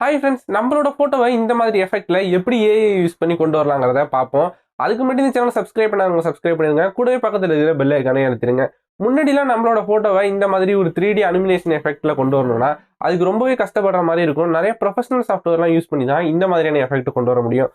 Hi friends, நம்மளோட ஃபோட்டோவை இந்த மாதிரி எஃபெக்ட்ல எப்படி ஏஐ யூஸ் பண்ணி கொண்டு வரலாங்கிறத பார்ப்போம். அதுக்கு மட்டும் இந்த சேனல் சப்ஸ்கிரைப் பண்ணாங்க, சப்ஸ்கிரைப் பண்ணிடுங்க. கூடவே பக்கத்தில் இருக்கிற பெல் ஐக்கானே அழுத்திடுங்க. முன்னாடிலாம் நம்மளோட ஃபோட்டோவை இந்த மாதிரி ஒரு 3D அனிமினேஷன் எஃபெக்ட்ல கொண்டு வரணும்னா அதுக்கு ரொம்பவே கஷ்டப்படுற மாதிரி இருக்கும். நிறைய ப்ரொஃபஷனல் சாஃப்ட்வேர்லாம் யூஸ் பண்ணி தான் இந்த மாதிரியான எஃபெக்ட் கொண்டு வர முடியும்.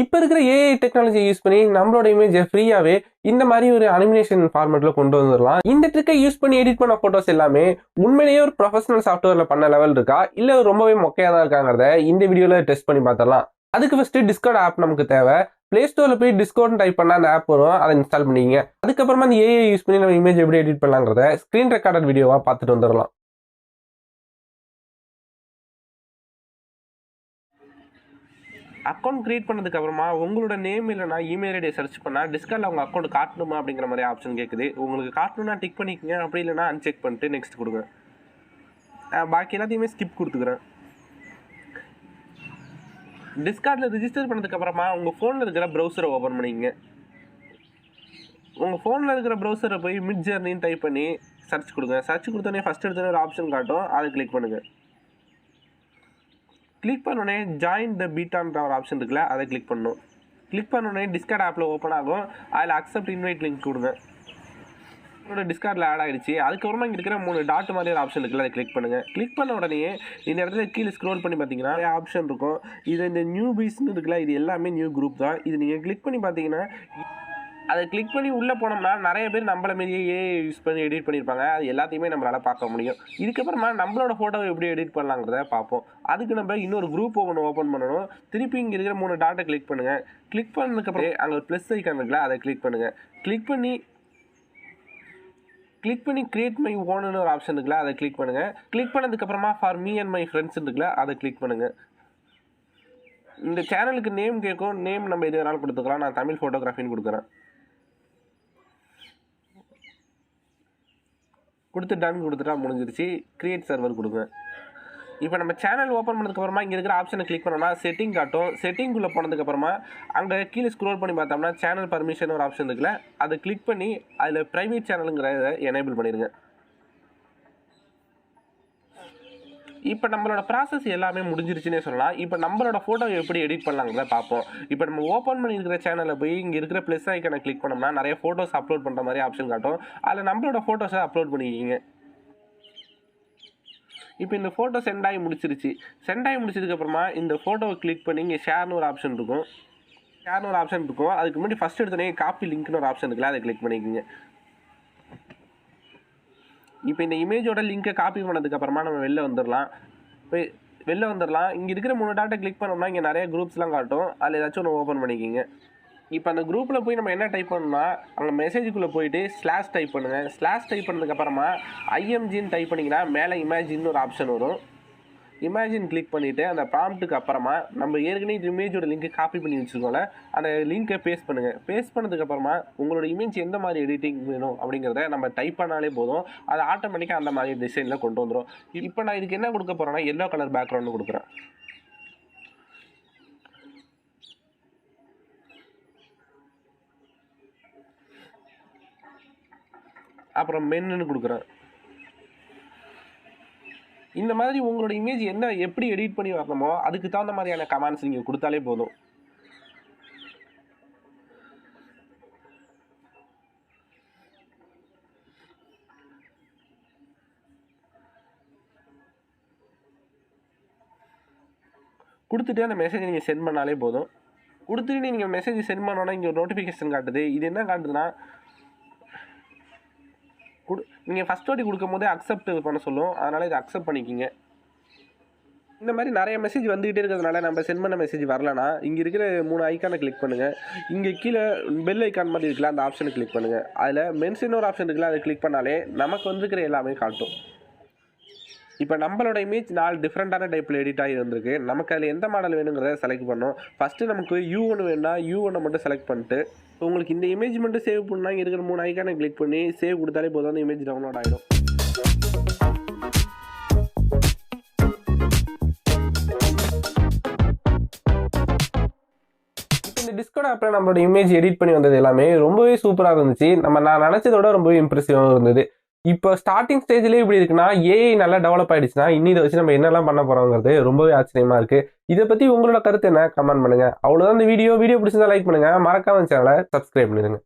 இப்போ இருக்கிற ஏஐ டெக்னாலஜி யூஸ் பண்ணி நம்மளோட இமேஜை ஃப்ரீயாவே இந்த மாதிரி ஒரு அனிமினேஷன் ஃபார்மேட்ல கொண்டு வந்துடலாம். இந்த ட்ரிக்கை யூஸ் பண்ணி எடிட் பண்ண போட்டோஸ் எல்லாமே உண்மையிலேயே ஒரு ப்ரொஃபஷனல் சாஃப்ட்வேர்ல பண்ண லெவல் இருக்கா, இல்ல ரொம்பவே மொக்கையா தான் இருக்காங்கிறத இந்த வீடியோல டெஸ்ட் பண்ணி பார்த்துடலாம். அதுக்கு ஃபர்ஸ்ட் டிஸ்கார்ட் ஆப் நமக்கு தேவை. பிளே ஸ்டோர்ல போய் டிஸ்கார்ட் டைப் பண்ணா அந்த ஆப் வரும், அதை இன்ஸ்டால் பண்ணிக்கிங்க. அதுக்கப்புறமா அந்த ஏஐ யூஸ் பண்ணி நம்ம இமேஜ் எப்படி எடிட் பண்ணலாங்கிறத ஸ்கிரீன் ரெக்கார்டர் வீடியோவா பார்த்துட்டு வந்துடலாம். அக்கௌண்ட் கிரியேட் பண்ணதுக்கு அப்புறமா உங்களோட நேம் இல்லைனா இமெயில் ஐடியை சர்ச் பண்ணால் டிஸ்கார்டில் உங்கள் அக்கௌண்ட் காட்டணுமா அப்படிங்கிற மாதிரி ஆப்ஷன் கேட்குது. உங்களுக்கு காட்டணும்னா டிக் பண்ணிக்கங்க, அப்படி இல்லைனா அன்செக் பண்ணிட்டு நெக்ஸ்ட் கொடுங்க. பாக்கி எல்லாத்தையுமே ஸ்கிப் கொடுத்துக்கிறேன். டிஸ்கார்டில் ரிஜிஸ்டர் பண்ணதுக்கப்புறமா உங்கள் ஃபோனில் இருக்கிற ப்ரௌசரை ஓப்பன் பண்ணிக்கங்க. உங்கள் ஃபோனில் இருக்கிற ப்ரௌசரை போய் மிட்ஜர்னின்னு டைப் பண்ணி சர்ச் கொடுங்க. சர்ச் கொடுத்தோன்னே ஃபஸ்ட் எடுத்தோன்னே ஒரு ஆப்ஷன் காட்டும், அதை கிளிக் பண்ணுங்கள். கிளிக் பண்ணோடனே ஜாயின் த பீட்டான்ற ஒரு ஆப்ஷன் இருக்குல்ல, அதை கிளிக் பண்ணணும். கிளிக் பண்ணோடனே டிஸ்கார்ட் ஆப்பில் ஓப்பன் ஆகும். அதில் அக்செப்ட் இன்வைட் லிங்க் கொடுங்க. உங்களோட டிஸ்கார்டில் ஆட் ஆகிடுச்சு. அதுக்கப்புறமா இங்கே இருக்கிற 3 டாட் மாதிரி ஒரு ஆப்ஷன் இருக்குல்ல, அதை கிளிக் பண்ணுங்கள். கிளிக் பண்ண உடனே இந்த இடத்துல கீழே ஸ்க்ரோல் பண்ணி பார்த்தீங்கன்னா ஆப்ஷன் இருக்கும். இது இந்த நியூ பீஸ்ன்னு இருக்குல்ல, இது எல்லாமே நியூ குரூப் தான். இது நீங்கள் கிளிக் பண்ணி பார்த்தீங்கன்னா அதை கிளிக் பண்ணி உள்ளே போனோம்னா நிறைய பேர் நம்மள மாரியே ஏஐ யூஸ் பண்ணி எடிட் பண்ணியிருப்பாங்க. அது எல்லாத்தையுமே நம்மளால் பார்க்க முடியும். இதுக்கப்புறமா நம்மளோட ஃபோட்டோவை எப்படி எடிட் பண்ணலாங்கிறத பார்ப்போம். அதுக்கு நம்ம இன்னொரு குரூப் ஒன்று ஓப்பன் பண்ணணும். திருப்பி இங்கே இருக்கிற 3 டாட்டை கிளிக் பண்ணுங்கள். கிளிக் பண்ணதுக்கப்புறம் அங்கே ஒரு ப்ளஸ் ஐக்கான் இருக்குல்ல, அதை கிளிக் பண்ணுங்கள். கிளிக் பண்ணி கிரியேட் மை ஓன்னு ஒரு ஆப்ஷன் இருக்குல்ல, அதை கிளிக் பண்ணுங்கள். கிளிக் பண்ணதுக்கப்புறமா for me and my friends இருக்குல்ல, அதை கிளிக் பண்ணுங்கள். இந்த சேனலுக்கு நேம் கேட்கும். நேம் நம்ம எது வேணாலும் கொடுத்துக்கலாம். நான் தமிழ் ஃபோட்டோகிராஃபின்னு கொடுக்குறேன். கொடுத்து டன் கொடுத்துட்டா முடிஞ்சிருச்சு. கிரியேட் சர்வர் கொடுங்க. இப்போ நம்ம சேனல் ஓப்பன் பண்ணதுக்கப்புறமா இங்கே இருக்கிற ஆப்ஷனை கிளிக் பண்ணோம்னா செட்டிங் காட்டும். செட்டிங்குள்ளே போனதுக்கப்புறமா அங்கே கீழே ஸ்க்ரோல் பண்ணி பார்த்தோம்னா சேனல் பர்மிஷன் ஒரு ஆப்ஷன் இருக்குல்ல, அதை கிளிக் பண்ணி அதில் ப்ரைவேட் சேனலுங்கிறத எனேபிள் பண்ணிடுங்க. இப்போ நம்மளோட ப்ராசஸ் எல்லாமே முடிஞ்சிருச்சுன்னே சொல்லலாம். இப்போ நம்மளோட ஃபோட்டோ எப்படி எடிட் பண்ணலாங்கிறத பார்ப்போம். இப்போ நம்ம ஓப்பன் பண்ணியிருக்கிற சேனலில் போய் இங்கே இருக்கிற ப்ளஸ் ஐக்கனை கிளிக் பண்ணோம்னா நிறைய ஃபோட்டோஸ் அப்லோட் பண்ணுற மாதிரி ஆப்ஷன் காட்டும். அதில் நம்மளோட ஃபோட்டோஸை அப்லோட் பண்ணிக்கிங்க. இப்போ இந்த ஃபோட்டோ சென்ட் ஆகி முடிச்சதுக்கப்புறமா இந்த ஃபோட்டோவை கிளிக் பண்ணி இங்கே ஷேர்னு ஒரு ஆப்ஷன் இருக்கும். அதுக்கு முன்னாடி ஃபஸ்ட் எடுத்தோடனே காப்பி லிங்க்னு ஒரு ஆப்ஷன் இருக்குல்ல, அதை கிளிக் பண்ணிக்கோங்க. இப்போ இந்த இமேஜோட லிங்கை காப்பி பண்ணதுக்கப்புறமா நம்ம வெளில வந்துடலாம். இங்கே இருக்கிற 3 டாட்டை கிளிக் பண்ணோம்னா இங்கே நிறைய குரூப்ஸ்லாம் காட்டும். அதில் ஏதாச்சும் ஒன்று ஓப்பன் பண்ணிக்கிங்க. இப்போ அந்த குரூப்பில் போய் நம்ம என்ன டைப் பண்ணணும்னா அங்கே மெசேஜுக்குள்ளே போயிட்டு ஸ்லாஷ் டைப் பண்ணுங்கள். ஸ்லாஷ் டைப் பண்ணதுக்கப்புறமா ஐஎம்ஜின்னு டைப் பண்ணிங்கன்னா மேலே இமேஜின்னு ஒரு ஆப்ஷன் வரும். இமேஜின் கிளிக் பண்ணிவிட்டு அந்த ப்ராம்ப்ட்டுக்கு அப்புறமா நம்ம ஏற்கனவே இந்த இமேஜோட லிங்க்கை காப்பி பண்ணி வச்சுருக்கோம்ல, அந்த லிங்க்கை பேஸ்ட் பண்ணுங்கள். பேஸ்ட் பண்ணதுக்கப்புறமா உங்களோட இமேஜ் எந்த மாதிரி எடிட்டிங் வேணும் அப்படிங்கிறத நம்ம டைப் பண்ணாலே போதும். அது ஆட்டோமேட்டிக்காக அந்த மாதிரி டிசைனில் கொண்டு வந்துடும். இப்போ நான் இதுக்கு என்ன கொடுக்க போகிறேன்னா எல்லோ கலர் பேக்ரவுண்டு கொடுக்குறேன். அப்புறம் மென்னு கொடுக்குறேன். இந்த மாதிரி உங்களோட இமேஜ் எப்படி எடிட் பண்ணி வரணுமோ அதுக்கு தகுந்த மாதிரியான கமெண்ட்ஸ் நீங்கள் கொடுத்தாலே போதும். கொடுத்துட்டு அந்த மெசேஜ் நீங்கள் சென்ட் பண்ணாலே போதும். கொடுத்துட்டு நீங்கள் மெசேஜ் சென்ட் பண்ணோன்னா இங்கே ஒரு நோட்டிஃபிகேஷன் காட்டுது. இது என்ன காட்டுதுன்னா நீங்கள் ஃபஸ்ட் வாட்டி கொடுக்கும் போதே அக்செப்ட் பண்ண சொல்லும். அதனால் இதை அக்செப்ட் பண்ணிக்கிங்க. இந்த மாதிரி நிறைய மெசேஜ் வந்துகிட்டே இருக்கிறதுனால நம்ம சென்ட் பண்ண மெசேஜ் வரலன்னா இங்கே இருக்கிற 3 ஐக்கானை கிளிக் பண்ணுங்கள். இங்கே கீழே பெல் ஐக்கான் மாதிரி இருக்குல்ல, அந்த ஆப்ஷனை கிளிக் பண்ணுங்கள். அதில் மென்ஷன் ஒரு ஆப்ஷன் இருக்குல்ல, அதை கிளிக் பண்ணாலே நமக்கு வந்துருக்கிற எல்லாமே காட்டும். இப்போ நம்மளோட இமேஜ் 4 டிஃப்ரெண்ட்டான டைப்பில் எடிட் ஆகி வந்திருக்கு. நமக்கு அதில் எந்த மாடல் வேணுங்கிறத செலக்ட் பண்ணோம். ஃபஸ்ட்டு நமக்கு U1 வேணும்னா U1 மட்டும் செலக்ட் பண்ணிட்டு உங்களுக்கு இந்த இமேஜ் மட்டும் சேவ் பண்ணால் இங்கே இருக்கிற 3 ஐக்கானை கிளிக் பண்ணி சேவ் கொடுத்தாலே போதும், அந்த இமேஜ் டவுன்லோட் ஆகிடும். இந்த டிஸ்கார்ட் ஆப்பில் நம்மளோட இமேஜ் எடிட் பண்ணி வந்தது எல்லாமே ரொம்பவே சூப்பராக இருந்துச்சு. நான் நினச்சதோட ரொம்பவே இம்ப்ரெசிவாகவும் இருந்தது. இப்போ ஸ்டார்டிங் ஸ்டேஜ்லேயே இப்படி இருக்குன்னா ஏஐ நல்லா டெவலப் ஆயிடுச்சுன்னா இன்னும் இதை வச்சு நம்ம என்னெல்லாம் பண்ண போறோங்கிறது ரொம்பவே ஆச்சரியமா இருக்கு. இதை பத்தி உங்களோட கருத்து என்ன கமெண்ட் பண்ணுங்க. அவ்வளவுதான் இந்த வீடியோ பிடிச்சிருந்தா லைக் பண்ணுங்க, மறக்காம சேனலை சப்ஸ்கிரைப் பண்ணிடுங்க.